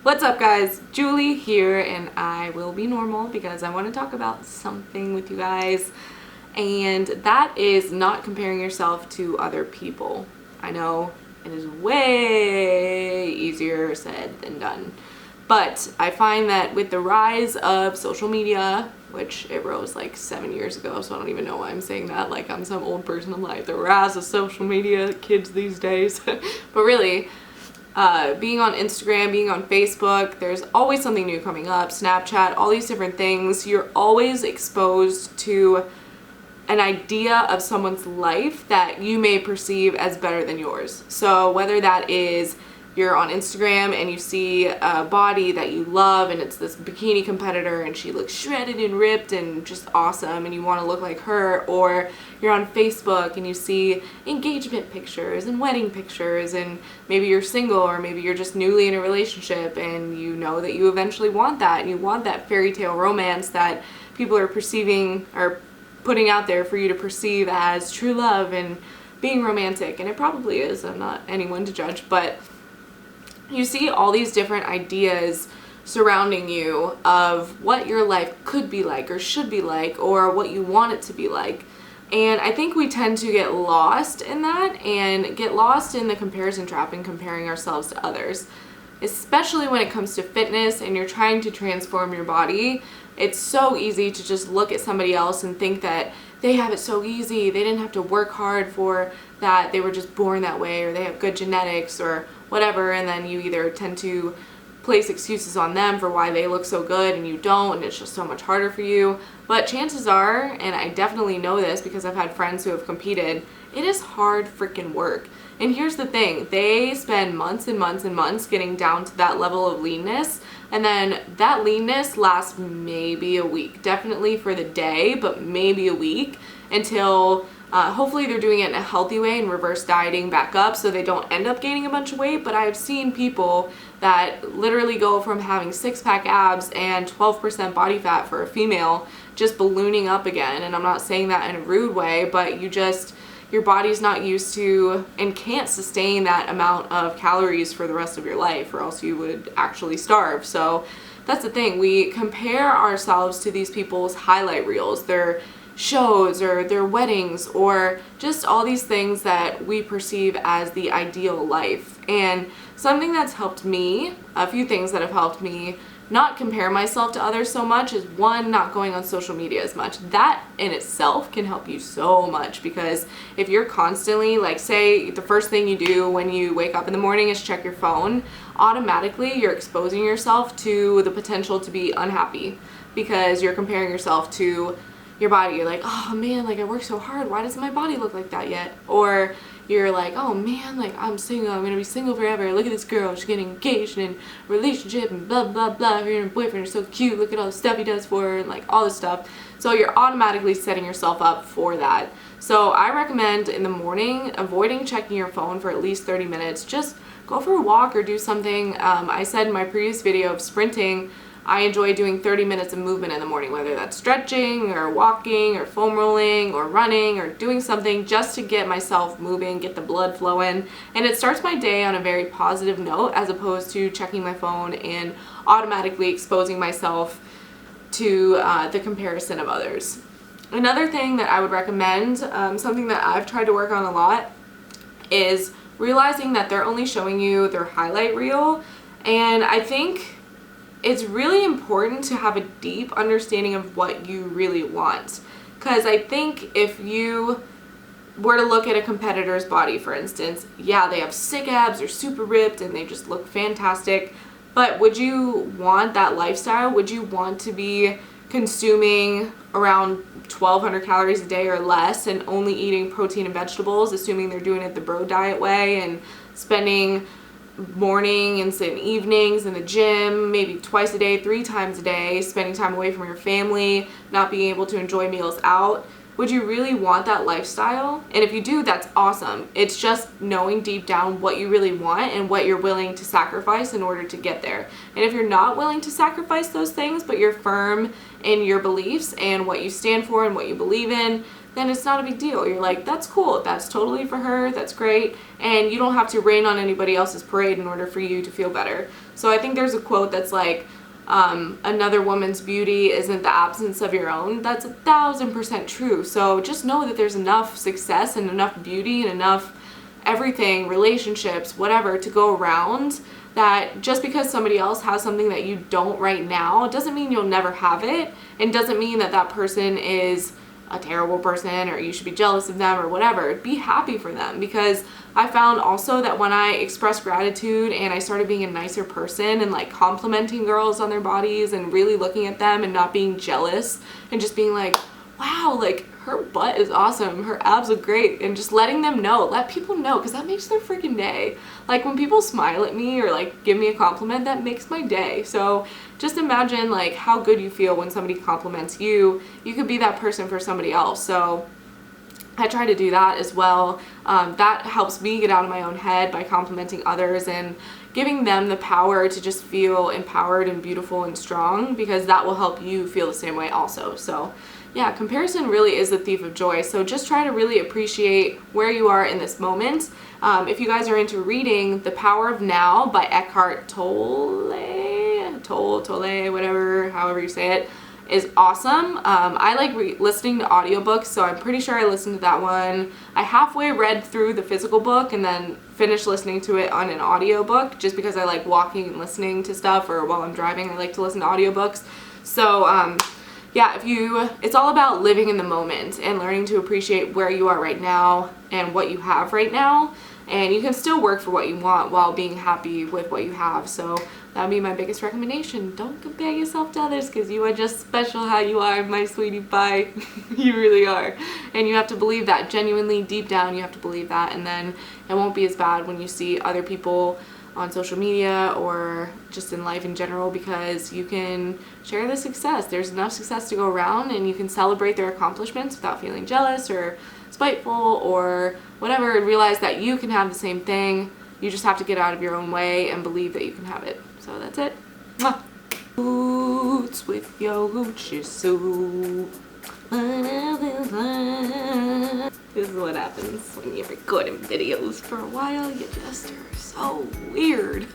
What's up, guys? Julie here, and I will be normal because I want to talk about something with you guys, and that is not comparing yourself to other people. I know it is way easier said than done, but I find that with the rise of social media, which it rose like 7 years ago, so I don't even know why I'm saying that like I'm some old person. I'm like, the rise of social media, kids these days. But really, being on Instagram, being on Facebook, there's always something new coming up, Snapchat, all these different things. You're always exposed to an idea of someone's life that you may perceive as better than yours. So whether that is you're on Instagram and you see a body that you love and it's this bikini competitor and she looks shredded and ripped and just awesome and you want to look like her, or you're on Facebook and you see engagement pictures and wedding pictures and maybe you're single or maybe you're just newly in a relationship and you know that you eventually want that and you want that fairy tale romance that people are perceiving or putting out there for you to perceive as true love and being romantic, and it probably is. I'm not anyone to judge, but you see all these different ideas surrounding you of what your life could be like or should be like or what you want it to be like. And I think we tend to get lost in that and get lost in the comparison trap and comparing ourselves to others, especially when it comes to fitness and you're trying to transform your body. It's so easy to just look at somebody else and think that they have it so easy, they didn't have to work hard for that, they were just born that way, or they have good genetics or whatever, and then you either tend to place excuses on them for why they look so good and you don't, and it's just so much harder for you. But chances are, and I definitely know this because I've had friends who have competed, it is hard freaking work. And here's the thing, they spend months and months and months getting down to that level of leanness, and then that leanness lasts maybe a week, definitely for the day, but maybe a week, until hopefully they're doing it in a healthy way and reverse dieting back up so they don't end up gaining a bunch of weight. But I've seen people that literally go from having six-pack abs and 12% body fat for a female just ballooning up again. And I'm not saying that in a rude way, but your body's not used to and can't sustain that amount of calories for the rest of your life, or else you would actually starve. So that's the thing, we compare ourselves to these people's highlight reels, their shows or their weddings, or just all these things that we perceive as the ideal life. And something that's helped me, a few things that have helped me not compare myself to others so much, is one, not going on social media as much. That in itself can help you so much, because if you're constantly, like, say the first thing you do when you wake up in the morning is check your phone, automatically you're exposing yourself to the potential to be unhappy because you're comparing yourself to your body. You're like, oh man, like I worked so hard, why doesn't my body look like that yet? Or you're like, oh man, like I'm single, I'm gonna be single forever, look at this girl, she's getting engaged and relationship and blah blah blah, her and her boyfriend are so cute, look at all the stuff he does for her, and like all this stuff. So you're automatically setting yourself up for that. So I recommend in the morning avoiding checking your phone for at least 30 minutes. Just go for a walk or do something. I said in my previous video of sprinting, I enjoy doing 30 minutes of movement in the morning, whether that's stretching or walking or foam rolling or running or doing something just to get myself moving, get the blood flowing. And it starts my day on a very positive note, as opposed to checking my phone and automatically exposing myself to the comparison of others. Another thing that I would recommend, something that I've tried to work on a lot, is realizing that they're only showing you their highlight reel. And I think it's really important to have a deep understanding of what you really want. Because I think if you were to look at a competitor's body, for instance, yeah, they have sick abs, they're super ripped, and they just look fantastic. But would you want that lifestyle? Would you want to be consuming around 1,200 calories a day or less and only eating protein and vegetables, assuming they're doing it the bro diet way, and spending mornings and evenings in the gym, maybe twice a day, 3 times a day, spending time away from your family, not being able to enjoy meals out? Would you really want that lifestyle? And if you do, that's awesome. It's just knowing deep down what you really want and what you're willing to sacrifice in order to get there. And if you're not willing to sacrifice those things, but you're firm in your beliefs and what you stand for and what you believe in, then it's not a big deal. You're like, that's cool, that's totally for her, that's great, and you don't have to rain on anybody else's parade in order for you to feel better. So I think there's a quote that's like, another woman's beauty isn't the absence of your own. That's 1000% true. So just know that there's enough success and enough beauty and enough everything, relationships, whatever, to go around, that just because somebody else has something that you don't right now doesn't mean you'll never have it, and doesn't mean that that person is a terrible person or you should be jealous of them or whatever. Be happy for them, because I found also that when I expressed gratitude and I started being a nicer person and like complimenting girls on their bodies and really looking at them and not being jealous and just being like, wow, like her butt is awesome, her abs look great, and just letting them know, let people know, because that makes their freaking day. Like when people smile at me or like give me a compliment, that makes my day. So just imagine like how good you feel when somebody compliments you. You could be that person for somebody else. So I try to do that as well. That helps me get out of my own head by complimenting others and giving them the power to just feel empowered and beautiful and strong, because that will help you feel the same way also. So yeah, comparison really is the thief of joy. So just try to really appreciate where you are in this moment. If you guys are into reading, The Power of Now by Eckhart Tolle, whatever, however you say it, is awesome. I like listening to audiobooks, so I'm pretty sure I listened to that one. I halfway read through the physical book and then finished listening to it on an audiobook, just because I like walking and listening to stuff, or while I'm driving I like to listen to audiobooks. So yeah, it's all about living in the moment and learning to appreciate where you are right now and what you have right now. And you can still work for what you want while being happy with what you have. So that would be my biggest recommendation. Don't compare yourself to others, because you are just special how you are, my sweetie pie. You really are. And you have to believe that genuinely, deep down, you have to believe that. And then it won't be as bad when you see other people on social media or just in life in general, because you can share the success. There's enough success to go around, and you can celebrate their accomplishments without feeling jealous or spiteful or whatever, and realize that you can have the same thing. You just have to get out of your own way and believe that you can have it. So that's it. Mwah. Boots with your Gucci suit. This is what happens when you're recording videos for a while. You just are so weird.